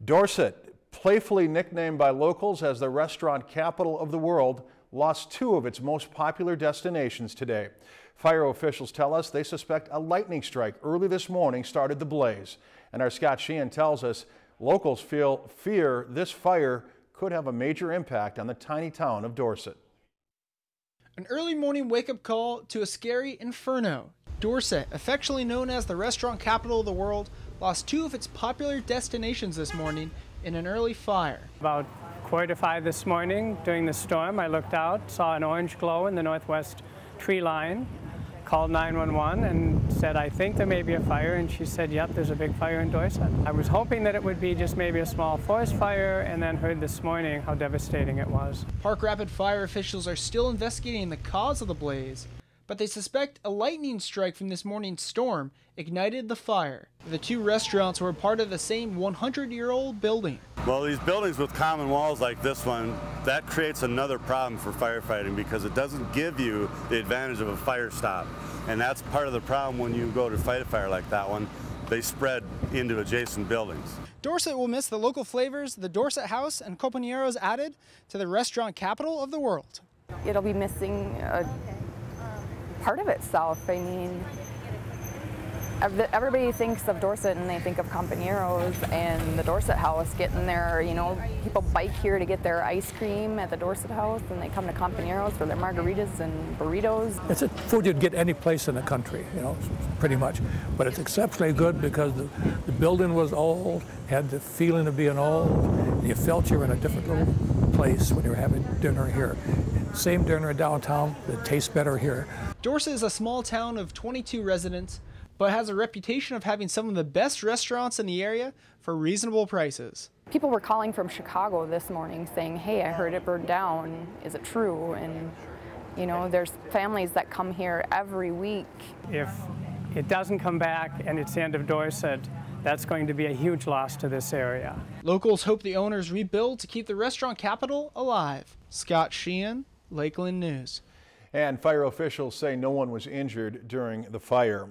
Dorset, playfully nicknamed by locals as the restaurant capital of the world, lost two of its most popular destinations today. Fire officials tell us they suspect a lightning strike early this morning started the blaze. And our Scott Sheahen tells us locals fear this fire could have a major impact on the tiny town of Dorset. An early morning wake-up call to a scary inferno. Dorset, affectionately known as the restaurant capital of the world, lost two of its popular destinations this morning in an early fire. About 4:45 this morning during the storm, I looked out, saw an orange glow in the northwest tree line, called 911 and said, I think there may be a fire, and she said, yep, there's a big fire in Dorset. I was hoping that it would be just maybe a small forest fire, and then heard this morning how devastating it was. Park Rapid fire officials are still investigating the cause of the blaze, but they suspect a lightning strike from this morning's storm ignited the fire. The two restaurants were part of the same 100-year-old building. Well, these buildings with common walls like this one, that creates another problem for firefighting because it doesn't give you the advantage of a fire stop. And that's part of the problem when you go to fight a fire like that one. They spread into adjacent buildings. Dorset will miss the local flavors the Dorset House and Companeros added to the restaurant capital of the world. It'll be missing a part of itself. I mean, everybody thinks of Dorset and they think of Companeros and the Dorset House getting there. You know, people bike here to get their ice cream at the Dorset House, and they come to Companeros for their margaritas and burritos. It's a food you'd get any place in the country, you know, pretty much. But it's exceptionally good because the building was old, had the feeling of being old, and you felt you were in a different little place when you were having dinner here. Same dinner downtown, it tastes better here. Dorset is a small town of 22 residents, but has a reputation of having some of the best restaurants in the area for reasonable prices. People were calling from Chicago this morning saying, hey, I heard it burned down. Is it true? And, you know, there's families that come here every week. If it doesn't come back and it's the end of Dorset, that's going to be a huge loss to this area. Locals hope the owners rebuild to keep the restaurant capital alive. Scott Sheahen, Lakeland News. And fire officials say no one was injured during the fire.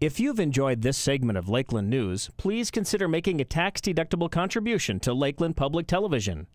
If you've enjoyed this segment of Lakeland News, please consider making a tax-deductible contribution to Lakeland Public Television.